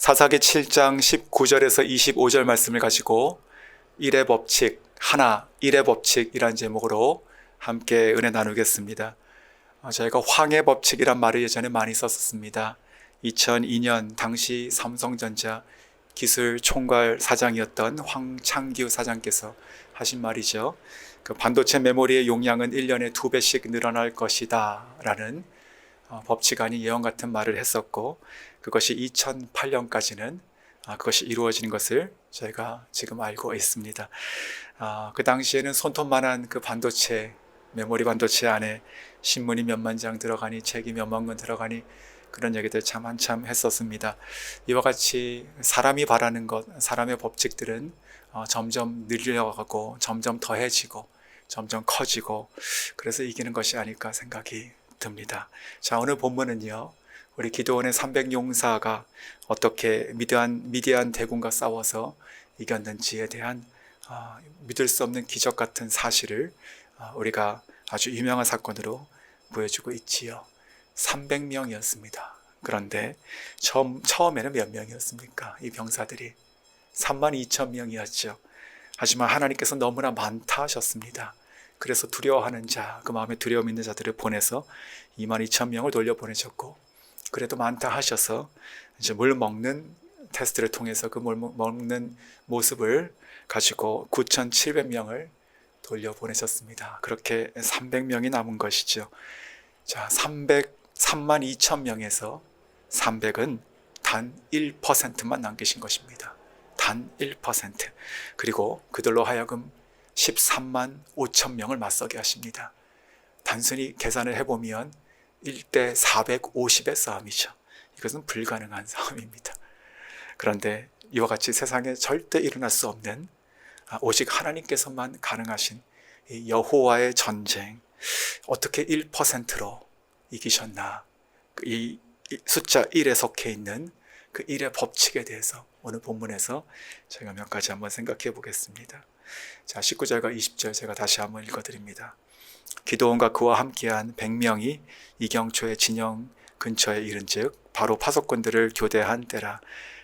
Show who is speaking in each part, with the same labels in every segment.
Speaker 1: 사사기 7장 19절에서 25절 말씀을 가지고 일의 법칙, 하나, 일의 법칙이란 제목으로 함께 은혜 나누겠습니다. 저희가 황해 법칙이란 말을 예전에 많이 썼었습니다. 2002년 당시 삼성전자 기술 총괄 사장이었던 황창규 사장께서 하신 말이죠. 그 반도체 메모리의 용량은 1년에 2배씩 늘어날 것이다 라는 법칙 아닌 예언 같은 말을 했었고, 그것이 2008년까지는 그것이 이루어지는 것을 저희가 지금 알고 있습니다. 그 당시에는 손톱만한 그 반도체, 메모리 반도체 안에 신문이 몇만 장 들어가니 책이 몇만 권 들어가니 그런 얘기들 참 한참 했었습니다. 이와 같이 사람이 바라는 것, 사람의 법칙들은 점점 늘려가고 점점 더해지고 점점 커지고, 그래서 이기는 것이 아닐까 생각이 듭니다. 자, 오늘 본문은요, 우리 기드온의 300용사가 어떻게 미디안 대군과 싸워서 이겼는지에 대한 믿을 수 없는 기적 같은 사실을 우리가 아주 유명한 사건으로 보여주고 있지요. 300명이었습니다. 그런데 처음에는 몇 명이었습니까? 이 병사들이 32,000명이었죠. 하지만 하나님께서 너무나 많다 하셨습니다. 그래서 두려워하는 자, 그 마음에 두려움 있는 자들을 보내서 22,000명을 돌려보내셨고, 그래도 많다 하셔서 이제 물 먹는 테스트를 통해서 그 물 먹는 모습을 가지고 9,700명을 돌려보내셨습니다. 그렇게 300명이 남은 것이죠. 자, 32,000명에서 300은 단 1%만 남기신 것입니다. 단 1%. 그리고 그들로 하여금 13만 5천 명을 맞서게 하십니다. 단순히 계산을 해보면 1대 450의 싸움이죠. 이것은 불가능한 싸움입니다. 그런데 이와 같이 세상에 절대 일어날 수 없는, 오직 하나님께서만 가능하신 이 여호와의 전쟁, 어떻게 1%로 이기셨나, 이 숫자 1에 속해 있는 그 1의 법칙에 대해서 오늘 본문에서 제가 몇 가지 한번 생각해 보겠습니다. 자, 19절과 20절 제가 다시 한번 읽어드립니다. 기드온과 그와 함께한 100명이 이경초의 진영 근처에 이른즉 바로 파수꾼들을 교대한 때라.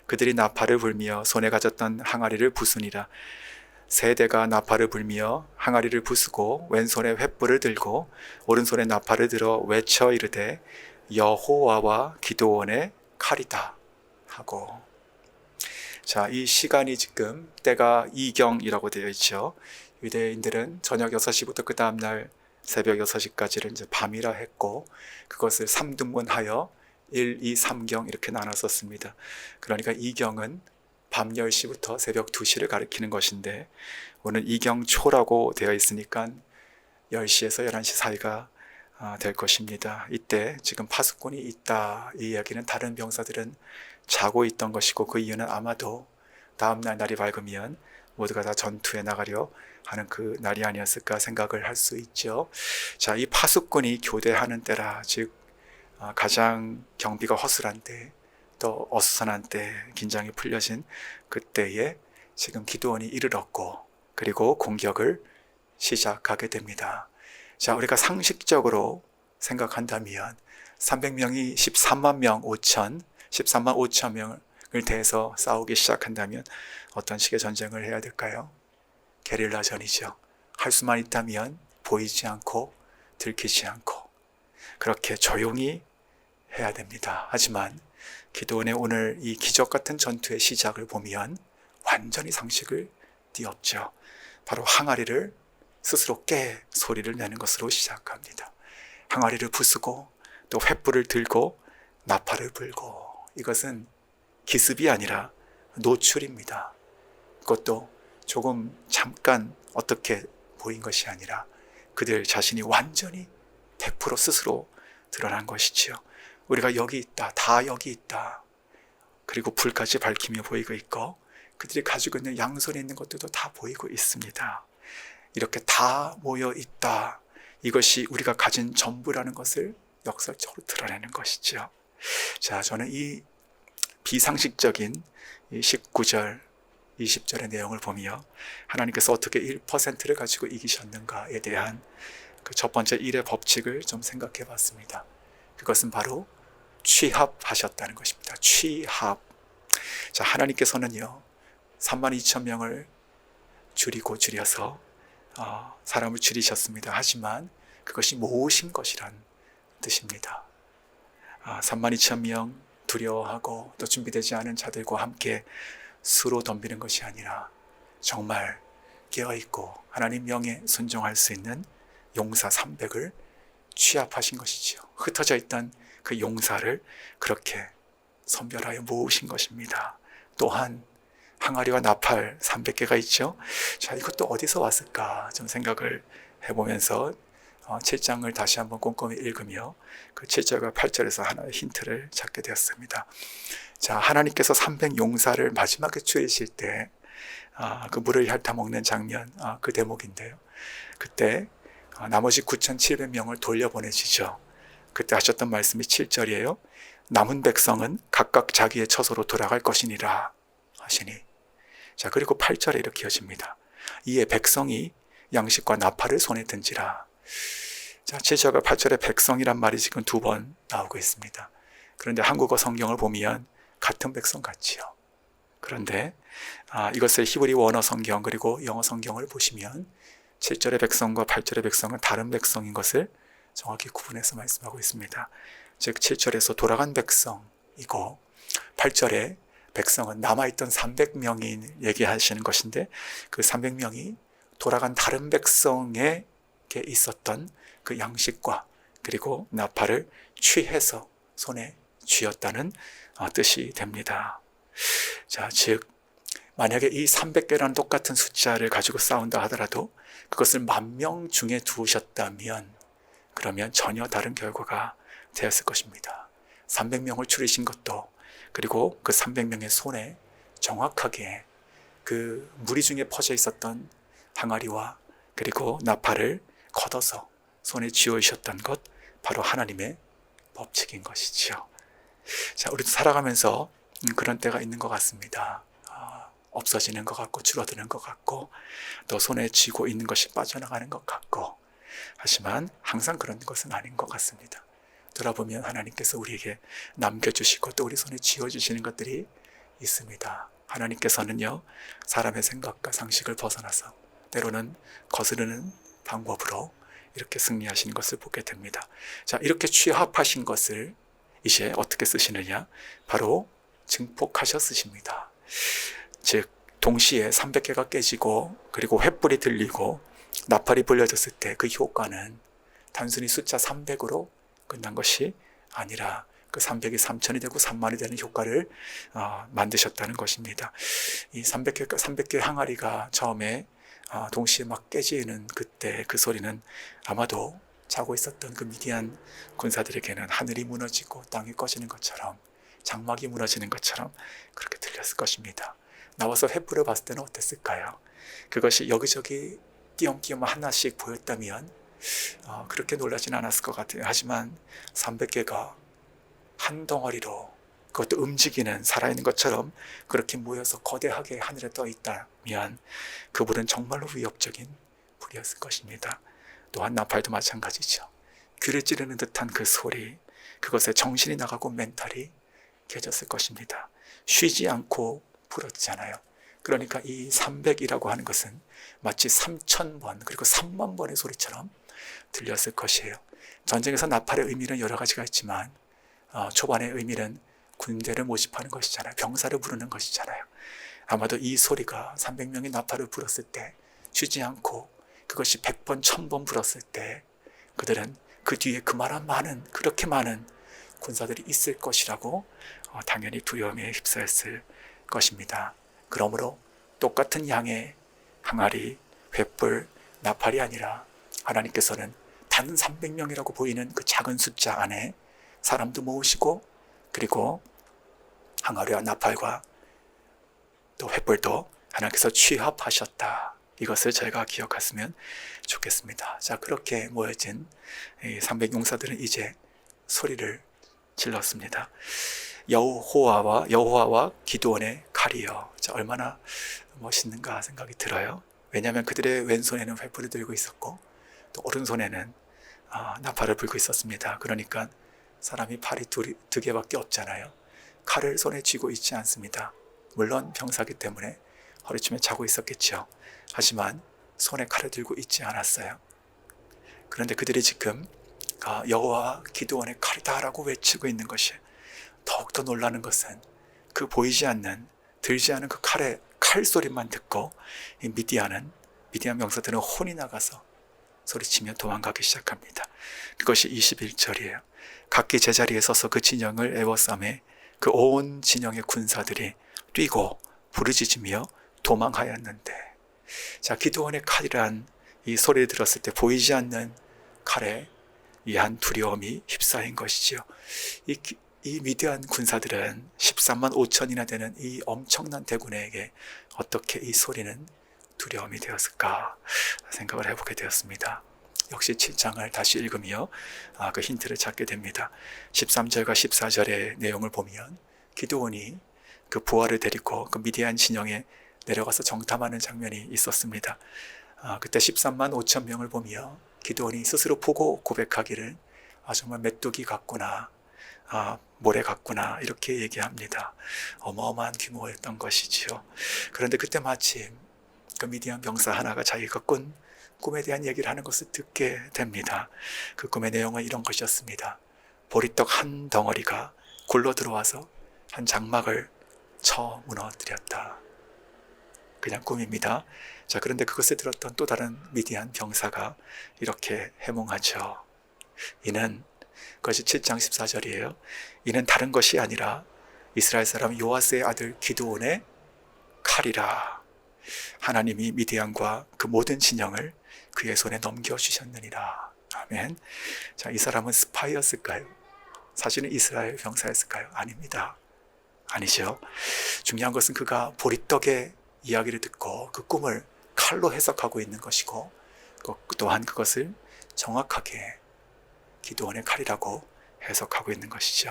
Speaker 1: 그들이 나팔을 불며 손에 가졌던 항아리를 부수니라. 세 대가 나팔을 불며 항아리를 부수고 왼손에 횃불을 들고 오른손에 나팔을 들어 외쳐 이르되 여호와와 기드온의 칼이다 하고. 자, 이 시간이 지금 때가 이경이라고 되어 있죠. 유대인들은 저녁 6시부터 그 다음날 새벽 6시까지를 이제 밤이라 했고, 그것을 3등분하여 1, 2, 3경 이렇게 나눴었습니다. 그러니까 이경은 밤 10시부터 새벽 2시를 가리키는 것인데, 오늘 이경초라고 되어 있으니까 10시에서 11시 사이가 될 것입니다. 이때 지금 파수꾼이 있다, 이 이야기는 다른 병사들은 자고 있던 것이고, 그 이유는 아마도 다음날 날이 밝으면 모두가 다 전투에 나가려 하는 그 날이 아니었을까 생각을 할 수 있죠. 자, 이 파수꾼이 교대하는 때라, 즉 가장 경비가 허술한 때, 또 어수선한 때, 긴장이 풀려진 그때에 지금 기드온이 이르렀고, 그리고 공격을 시작하게 됩니다. 자, 우리가 상식적으로 생각한다면 300명이 13만 5천 명을 대해서 싸우기 시작한다면 어떤 식의 전쟁을 해야 될까요? 게릴라전이죠. 할 수만 있다면 보이지 않고 들키지 않고 그렇게 조용히 해야 됩니다. 하지만 기드온의 오늘 이 기적 같은 전투의 시작을 보면 완전히 상식을 띄었죠. 바로 항아리를 스스로 깨 소리를 내는 것으로 시작합니다. 항아리를 부수고 또 횃불을 들고 나팔을 불고, 이것은 기습이 아니라 노출입니다. 그것도 조금 잠깐 어떻게 보인 것이 아니라 그들 자신이 완전히 100% 스스로 드러난 것이지요. 우리가 여기 있다, 다 여기 있다. 그리고 불까지 밝히며 보이고 있고, 그들이 가지고 있는 양손에 있는 것들도 다 보이고 있습니다. 이렇게 다 모여 있다. 이것이 우리가 가진 전부라는 것을 역설적으로 드러내는 것이죠. 자, 저는 이 비상식적인 19절, 20절의 내용을 보며 하나님께서 어떻게 1%를 가지고 이기셨는가에 대한 그 첫 번째 일의 법칙을 좀 생각해 봤습니다. 그것은 바로 취합하셨다는 것입니다. 취합. 자, 하나님께서는요 32,000명을 줄여서 사람을 줄이셨습니다. 하지만 그것이 모으신 것이란 뜻입니다. 32,000명 두려워하고 또 준비되지 않은 자들과 함께 수로 덤비는 것이 아니라 정말 깨어있고 하나님 명에 순종할 수 있는 용사 300을 취합하신 것이지요. 흩어져 있던 그 용사를 그렇게 선별하여 모으신 것입니다. 또한 항아리와 나팔 300개가 있죠. 자, 이것도 어디서 왔을까 좀 생각을 해보면서 7장을 다시 한번 꼼꼼히 읽으며 그 7절과 8절에서 하나의 힌트를 찾게 되었습니다. 자, 하나님께서 300용사를 마지막에 줄이실 때 그 물을 핥아먹는 장면, 그 대목인데요. 그때 나머지 9,700명을 돌려보내시죠. 그때 하셨던 말씀이 7절이에요. 남은 백성은 각각 자기의 처소로 돌아갈 것이니라 하시니. 자, 그리고 8절에 이렇게 이어집니다. 이에 백성이 양식과 나팔을 손에 든지라. 자, 7절과 8절에 백성이란 말이 지금 2번 나오고 있습니다. 그런데 한국어 성경을 보면 같은 백성 같지요. 그런데 이것을 히브리 원어 성경 그리고 영어 성경을 보시면 7절의 백성과 8절의 백성은 다른 백성인 것을 정확히 구분해서 말씀하고 있습니다. 즉 7절에서 돌아간 백성이고 8절에 백성은 남아있던 300명이 얘기하시는 것인데 그 300명이 돌아간 다른 백성에게 있었던 그 양식과 그리고 나팔을 취해서 손에 쥐었다는 뜻이 됩니다. 자, 즉 만약에 이 300개라는 똑같은 숫자를 가지고 싸운다 하더라도 그것을 10,000명 중에 두셨다면 그러면 전혀 다른 결과가 되었을 것입니다. 300명을 줄이신 것도 그리고 그 300명의 손에 정확하게 그 무리 중에 퍼져 있었던 항아리와 그리고 나팔을 걷어서 손에 쥐어주셨던 것 바로 하나님의 법칙인 것이지요. 자, 우리도 살아가면서 그런 때가 있는 것 같습니다. 없어지는 것 같고 줄어드는 것 같고 또 손에 쥐고 있는 것이 빠져나가는 것 같고 하지만 항상 그런 것은 아닌 것 같습니다. 돌아보면 하나님께서 우리에게 남겨주시고 또 우리 손에 쥐어주시는 것들이 있습니다. 하나님께서는요 사람의 생각과 상식을 벗어나서 때로는 거스르는 방법으로 이렇게 승리하시는 것을 보게 됩니다. 자, 이렇게 취합하신 것을 이제 어떻게 쓰시느냐? 바로 증폭하셔 쓰십니다. 즉 동시에 300개가 깨지고 그리고 횃불이 들리고 나팔이 불려졌을 때 그 효과는 단순히 숫자 300으로 끝난 것이 아니라 그 300이 3,000이 되고 30,000이 되는 효과를 만드셨다는 것입니다. 이 300개 항아리가 처음에 동시에 막 깨지는 그때 그 소리는 아마도 자고 있었던 그 미디안 군사들에게는 하늘이 무너지고 땅이 꺼지는 것처럼 장막이 무너지는 것처럼 그렇게 들렸을 것입니다. 나와서 횃불을 봤을 때는 어땠을까요? 그것이 여기저기 띄엄띄엄 하나씩 보였다면 그렇게 놀라진 않았을 것 같아요. 하지만 300개가 한 덩어리로 그것도 움직이는 살아있는 것처럼 그렇게 모여서 거대하게 하늘에 떠 있다면 그 불은 정말로 위협적인 불이었을 것입니다. 또한 나팔도 마찬가지죠. 귀를 찌르는 듯한 그 소리, 그것에 정신이 나가고 멘탈이 깨졌을 것입니다. 쉬지 않고 불었잖아요. 그러니까 이 300이라고 하는 것은 마치 3,000번 그리고 30,000번의 소리처럼 들렸을 것이에요. 전쟁에서 나팔의 의미는 여러 가지가 있지만 초반의 의미는 군대를 모집하는 것이잖아요. 병사를 부르는 것이잖아요. 아마도 이 소리가 300명이 나팔을 불었을 때 쉬지 않고 그것이 100번, 1000번 불었을 때 그들은 그 뒤에 그렇게 많은 군사들이 있을 것이라고 당연히 두려움에 휩싸였을 것입니다. 그러므로 똑같은 양의 항아리, 횃불, 나팔이 아니라 하나님께서는 단 300명이라고 보이는 그 작은 숫자 안에 사람도 모으시고 그리고 항아리와 나팔과 또 횃불도 하나님께서 취합하셨다. 이것을 저희가 기억했으면 좋겠습니다. 자, 그렇게 모여진 300용사들은 이제 소리를 질렀습니다. 여호와와 기드온의 칼이여. 자, 얼마나 멋있는가 생각이 들어요. 왜냐하면 그들의 왼손에는 횃불을 들고 있었고 또 오른손에는 나팔을 불고 있었습니다. 그러니까 사람이 팔이 두 개밖에 없잖아요. 칼을 손에 쥐고 있지 않습니다. 물론 병사기 때문에 허리춤에 자고 있었겠죠. 하지만 손에 칼을 들고 있지 않았어요. 그런데 그들이 지금 여호와 기드온의 칼이다라고 외치고 있는 것이, 더욱더 놀라는 것은 그 보이지 않는, 들지 않은 그 칼 소리만 듣고 이 미디안 병사들은 혼이 나가서 소리치며 도망가기 시작합니다. 그것이 21절이에요. 각기 제자리에 서서 그 진영을 에워싸매 그 온 진영의 군사들이 뛰고 부르짖으며 도망하였는데, 자, 기드온의 칼이란 이 소리를 들었을 때 보이지 않는 칼에 이한 두려움이 휩싸인 것이지요. 이 미디안 군사들은 13만 5천이나 되는 이 엄청난 대군에게 어떻게 이 소리는 두려움이 되었을까 생각을 해보게 되었습니다. 역시 7장을 다시 읽으며 그 힌트를 찾게 됩니다. 13절과 14절의 내용을 보면 기드온이 그 부하를 데리고 그 미디안 진영에 내려가서 정탐하는 장면이 있었습니다. 그때 13만 5천 명을 보며 기드온이 스스로 보고 고백하기를 정말 메뚜기 같구나, 모래 같구나, 이렇게 얘기합니다. 어마어마한 규모였던 것이지요. 그런데 그때 마침 그 미디안 병사 하나가 자기가 꾼 꿈에 대한 얘기를 하는 것을 듣게 됩니다. 그 꿈의 내용은 이런 것이었습니다. 보리떡 한 덩어리가 굴러 들어와서 한 장막을 쳐 무너뜨렸다. 그냥 꿈입니다. 자, 그런데 그것을 들었던 또 다른 미디안 병사가 이렇게 해몽하죠. 이는, 그것이 7장 14절이에요. 이는 다른 것이 아니라 이스라엘 사람 요아스의 아들 기드온의 칼이라. 하나님이 미디안과 그 모든 진영을 그의 손에 넘겨주셨느니라. 아멘. 자, 이 사람은 스파이였을까요? 사실은 이스라엘 병사였을까요? 아닙니다. 아니죠. 중요한 것은 그가 보리떡의 이야기를 듣고 그 꿈을 칼로 해석하고 있는 것이고, 또한 그것을 정확하게 기드온의 칼이라고 해석하고 있는 것이죠.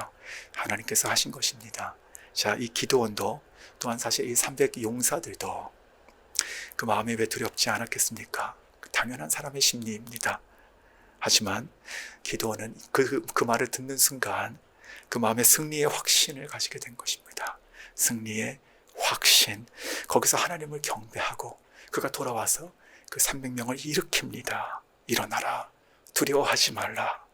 Speaker 1: 하나님께서 하신 것입니다. 자, 이 기드온도 또한 사실 이 300 용사들도 그 마음이 왜 두렵지 않았겠습니까? 당연한 사람의 심리입니다. 하지만 기드온은 그 말을 듣는 순간 그 마음에 승리의 확신을 가지게 된 것입니다. 승리의 확신. 거기서 하나님을 경배하고 그가 돌아와서 그 300명을 일으킵니다. 일어나라. 두려워하지 말라.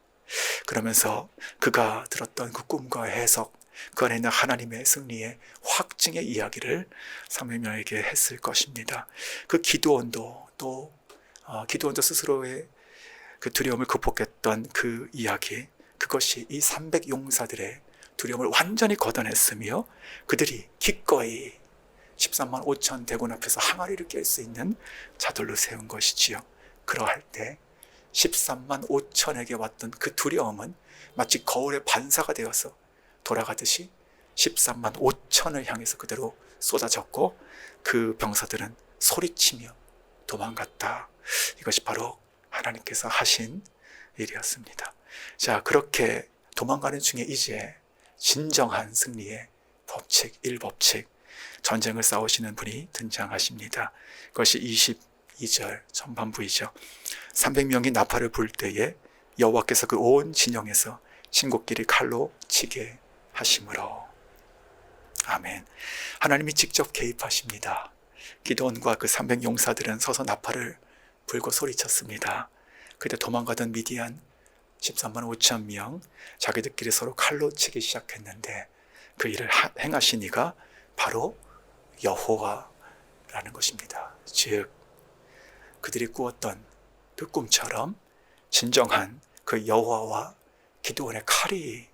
Speaker 1: 그러면서 그가 들었던 그 꿈과 해석, 그 안에 있는 하나님의 승리의 확증의 이야기를 300명에게 했을 것입니다. 그 기드온도 기드온도 스스로의 그 두려움을 극복했던 그 이야기, 그것이 이 300 용사들의 두려움을 완전히 걷어냈으며 그들이 기꺼이 13만 5천 대군 앞에서 항아리를 깰 수 있는 자들로 세운 것이지요. 그러할 때 13만 5천에게 왔던 그 두려움은 마치 거울의 반사가 되어서 돌아가듯이 13만 5천을 향해서 그대로 쏟아졌고 그 병사들은 소리치며 도망갔다. 이것이 바로 하나님께서 하신 일이었습니다. 자, 그렇게 도망가는 중에 이제 진정한 승리의 법칙, 일법칙, 전쟁을 싸우시는 분이 등장하십니다. 그것이 22절 전반부이죠. 300명이 나팔을 불 때에 여호와께서 그 온 진영에서 친구끼리 칼로 치게 하심으로. 아멘. 하나님이 직접 개입하십니다. 기드온과 그 300 용사들은 서서 나팔을 불고 소리쳤습니다. 그때 도망가던 미디안 13만 5천 명, 자기들끼리 서로 칼로 치기 시작했는데 그 일을 행하신 이가 바로 여호와라는 것입니다. 즉 그들이 꾸었던 그 꿈처럼 진정한 그 여호와와 기드온의 칼이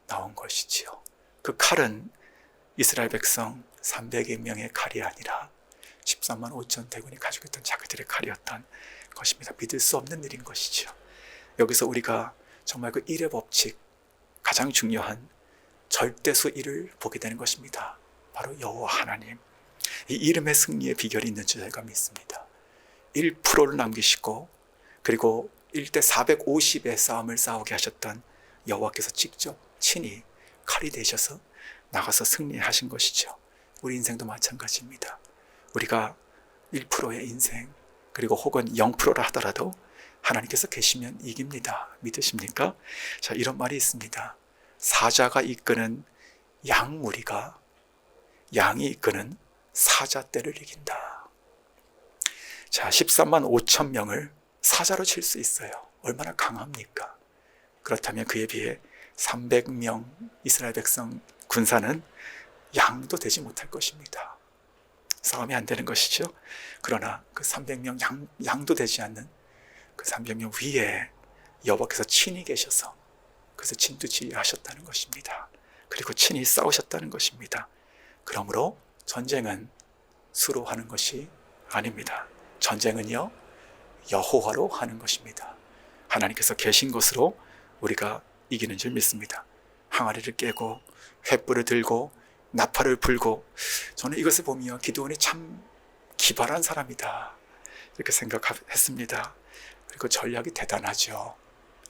Speaker 1: 나온 것이지요. 그 칼은 이스라엘 백성 300명의 칼이 아니라 13만 5천 대군이 가지고 있던 자기들의 칼이었던 것입니다. 믿을 수 없는 일인 것이죠. 여기서 우리가 정말 그 일의 법칙, 가장 중요한 절대수 1을 보게 되는 것입니다. 바로 여호와 하나님. 이 이름의 승리의 비결이 있는 줄 제가 믿습니다. 1%를 남기시고 그리고 1대 450의 싸움을 싸우게 하셨던 여호와께서 직접 친히 칼이 되셔서 나가서 승리하신 것이죠. 우리 인생도 마찬가지입니다. 우리가 1%의 인생 그리고 혹은 0%라 하더라도 하나님께서 계시면 이깁니다. 믿으십니까? 자, 이런 말이 있습니다. 사자가 이끄는 양무리가 양이 이끄는 사자 떼를 이긴다. 자, 13만 5천 명을 사자로 칠 수 있어요. 얼마나 강합니까? 그렇다면 그에 비해 300명 이스라엘 백성 군사는 양도 되지 못할 것입니다. 싸움이 안 되는 것이죠. 그러나 그 300명 양도 되지 않는 그 300명 위에 여호와께서 친히 계셔서 그래서 진두지휘하셨다는 것입니다. 그리고 친히 싸우셨다는 것입니다. 그러므로 전쟁은 수로 하는 것이 아닙니다. 전쟁은요, 여호와로 하는 것입니다. 하나님께서 계신 것으로 우리가 이기는 줄 믿습니다. 항아리를 깨고 횃불을 들고 나팔을 불고, 저는 이것을 보며 기드온이 참 기발한 사람이다 이렇게 생각했습니다. 그리고 전략이 대단하죠.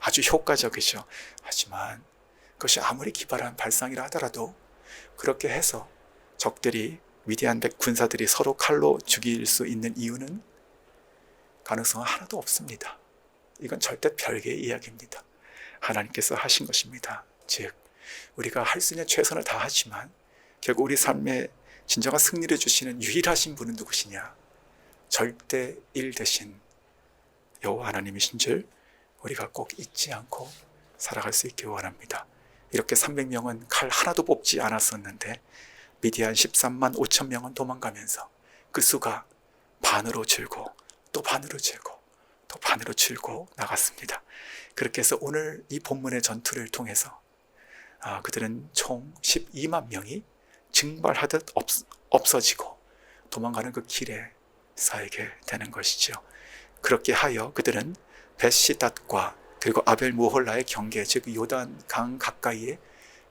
Speaker 1: 아주 효과적이죠. 하지만 그것이 아무리 기발한 발상이라 하더라도 그렇게 해서 적들이 미디안 군사들이 서로 칼로 죽일 수 있는 이유는 가능성은 하나도 없습니다. 이건 절대 별개의 이야기입니다. 하나님께서 하신 것입니다. 즉 우리가 할 수 있는 최선을 다하지만 결국 우리 삶에 진정한 승리를 주시는 유일하신 분은 누구시냐? 절대 일 대신 여호와 하나님이신 줄 우리가 꼭 잊지 않고 살아갈 수 있기 원합니다. 이렇게 300명은 칼 하나도 뽑지 않았었는데 미디안 13만 5천 명은 도망가면서 그 수가 반으로 줄고 또 반으로 줄고 또 반으로 줄고 나갔습니다. 그렇게 해서 오늘 이 본문의 전투를 통해서 그들은 총 12만 명이 증발하듯 없어지고 도망가는 그 길에 쌓이게 되는 것이죠. 그렇게 하여 그들은 벳시닷과 그리고 아벨 무홀라의 경계, 즉 요단 강 가까이에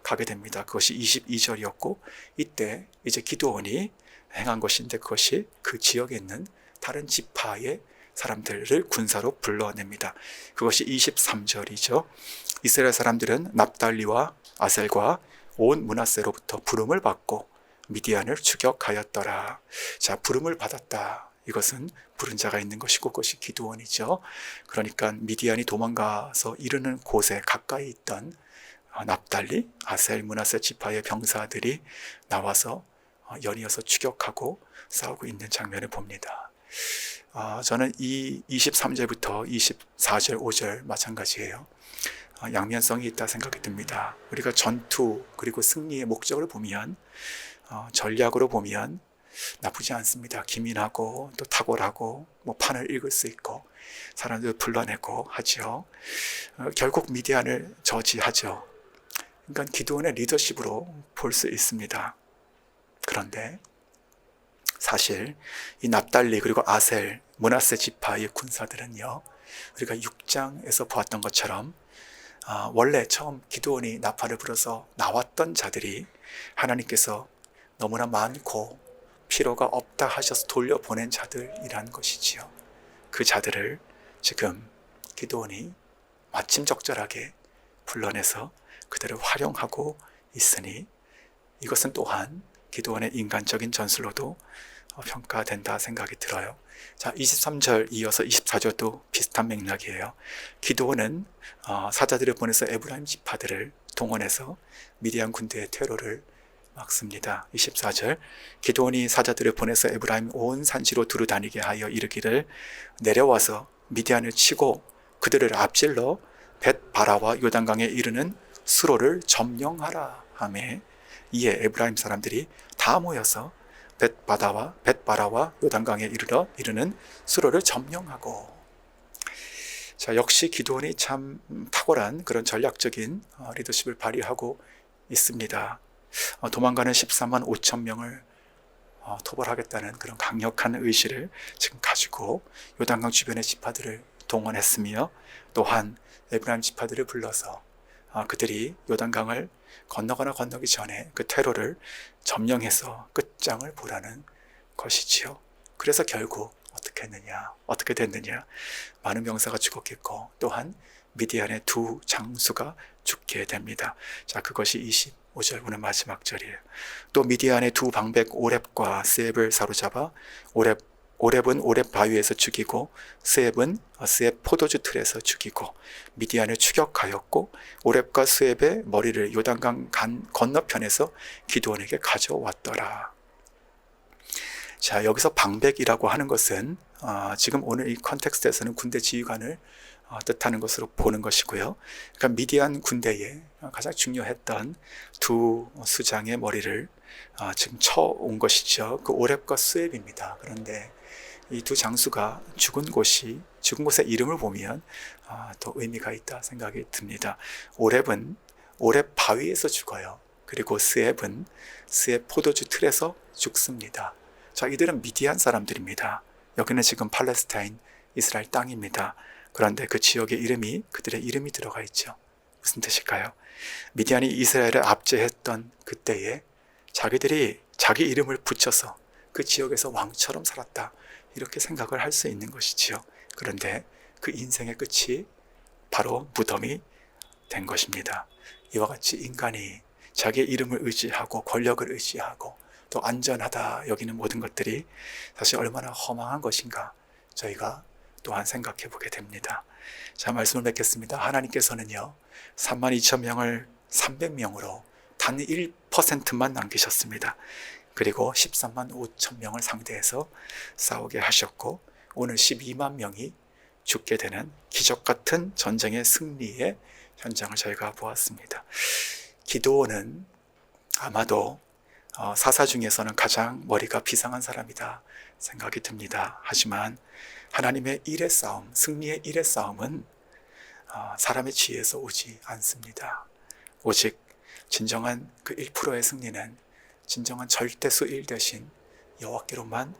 Speaker 1: 가게 됩니다. 그것이 22절이었고 이때 이제 기드온이 행한 것인데 그것이 그 지역에 있는 다른 지파의 사람들을 군사로 불러냅니다. 그것이 23절이죠. 이스라엘 사람들은 납달리와 아셀과 온 므낫세로부터 부름을 받고 미디안을 추격하였더라. 자, 부름을 받았다. 이것은 부른 자가 있는 것이고 그것이 기드온이죠. 그러니까 미디안이 도망가서 이르는 곳에 가까이 있던 납달리, 아셀, 므낫세 지파의 병사들이 나와서 연이어서 추격하고 싸우고 있는 장면을 봅니다. 저는 이 23절부터 24절, 5절 마찬가지예요. 양면성이 있다 생각이 듭니다. 우리가 전투 그리고 승리의 목적을 보면 전략으로 보면 나쁘지 않습니다. 기민하고 또 탁월하고 판을 읽을 수 있고 사람들 불러내고 하죠. 결국 미디안을 저지하죠. 그러니까 기드온의 리더십으로 볼 수 있습니다. 그런데 사실 이 납달리 그리고 아셀, 므낫세 지파의 군사들은요, 우리가 6장에서 보았던 것처럼 원래 처음 기드온이 나팔을 불어서 나왔던 자들이 하나님께서 너무나 많고 필요가 없다 하셔서 돌려보낸 자들이란 것이지요. 그 자들을 지금 기드온이 마침 적절하게 불러내서 그들을 활용하고 있으니 이것은 또한 기드온의 인간적인 전술로도 평가된다 생각이 들어요. 자, 23절 이어서 24절도 비슷한 맥락이에요. 기드온은 사자들을 보내서 에브라임 지파들을 동원해서 미디안 군대의 퇴로를 막습니다. 24절 기드온이 사자들을 보내서 에브라임 온 산지로 두루 다니게 하여 이르기를 내려와서 미디안을 치고 그들을 앞질러 벳바라와 요단강에 이르는 수로를 점령하라 하매 이에 에브라임 사람들이 다 모여서 벳바라와 요단강에 이르는 수로를 점령하고. 자, 역시 기드온이 참 탁월한 그런 전략적인 리더십을 발휘하고 있습니다. 도망가는 14만 5천 명을 토벌하겠다는 그런 강력한 의지를 지금 가지고 요단강 주변의 지파들을 동원했으며 또한 에브라임 지파들을 불러서 그들이 요단강을 건너거나 건너기 전에 그 퇴로를 점령해서 끝장을 보라는 것이지요. 그래서 결국 어떻게 됐느냐? 많은 병사가 죽었겠고 또한 미디안의 두 장수가 죽게 됩니다. 자, 그것이 25절 오늘 마지막 절이에요. 또 미디안의 두 방백 오렙과 스앱을 사로잡아 오렙은 오렙 바위에서 죽이고 스앱은 스앱 포도주 틀에서 죽이고 미디안을 추격하였고 오렙과 스앱의 머리를 요단강 건너편에서 기드온에게 가져왔더라. 자, 여기서 방백이라고 하는 것은 지금 오늘 이 컨텍스트에서는 군대 지휘관을 뜻하는 것으로 보는 것이고요. 그러니까 미디안 군대에 가장 중요했던 두 수장의 머리를 지금 쳐온 것이죠. 그 오렙과 스웹입니다. 그런데 이 두 장수가 죽은 곳의 이름을 보면 더 의미가 있다 생각이 듭니다. 오렙은 오렙 바위에서 죽어요. 그리고 스웹은 스웹 포도주 틀에서 죽습니다. 자, 이들은 미디안 사람들입니다. 여기는 지금 팔레스타인, 이스라엘 땅입니다. 그런데 그 지역의 이름이 그들의 이름이 들어가 있죠. 무슨 뜻일까요? 미디안이 이스라엘을 압제했던 그때에 자기들이 자기 이름을 붙여서 그 지역에서 왕처럼 살았다. 이렇게 생각을 할 수 있는 것이지요. 그런데 그 인생의 끝이 바로 무덤이 된 것입니다. 이와 같이 인간이 자기의 이름을 의지하고 권력을 의지하고 또 안전하다 여기는 모든 것들이 사실 얼마나 허망한 것인가 저희가 또한 생각해 보게 됩니다. 자, 말씀을 맺겠습니다. 하나님께서는요 32,000명을 300명으로 단 1%만 남기셨습니다. 그리고 13만 5천 명을 상대해서 싸우게 하셨고 오늘 12만 명이 죽게 되는 기적 같은 전쟁의 승리의 현장을 저희가 보았습니다. 기드온은 아마도 사사 중에서는 가장 머리가 비상한 사람이다 생각이 듭니다. 하지만 하나님의 일의 싸움, 승리의 일의 싸움은 사람의 지혜에서 오지 않습니다. 오직 진정한 그 1%의 승리는 진정한 절대수 1 대신 여호와께로만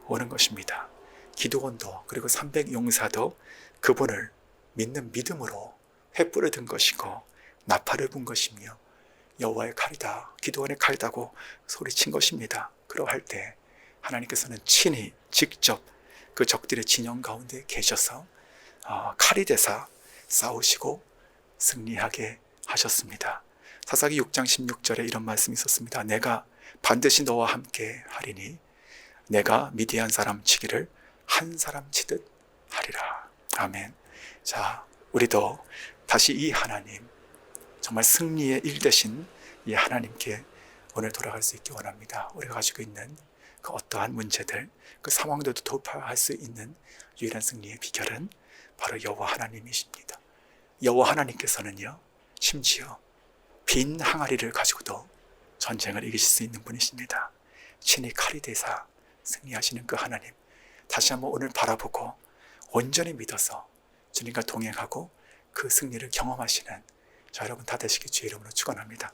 Speaker 1: 오는 것입니다. 기드온도 그리고 300용사도 그분을 믿는 믿음으로 횃불을 든 것이고 나팔을 분 것이며 여호와의 칼이다, 기드온의 칼이다고 소리친 것입니다. 그러할 때 하나님께서는 친히 직접 그 적들의 진영 가운데 계셔서 칼이 되사 싸우시고 승리하게 하셨습니다. 사사기 6장 16절에 이런 말씀이 있었습니다. 내가 반드시 너와 함께 하리니 내가 미디안 사람 치기를 한 사람 치듯 하리라. 아멘. 자, 우리도 다시 이 하나님, 정말 승리의 일 되신 이 하나님께 오늘 돌아갈 수 있기 원합니다. 우리가 가지고 있는 그 어떠한 문제들, 그 상황들도 돌파할 수 있는 유일한 승리의 비결은 바로 여호와 하나님이십니다. 여호와 하나님께서는요, 심지어 빈 항아리를 가지고도 전쟁을 이기실 수 있는 분이십니다. 친히 칼이 되사 승리하시는 그 하나님, 다시 한번 오늘 바라보고 온전히 믿어서 주님과 동행하고 그 승리를 경험하시는 저 여러분 다 되시길 주의 이름으로 축원합니다.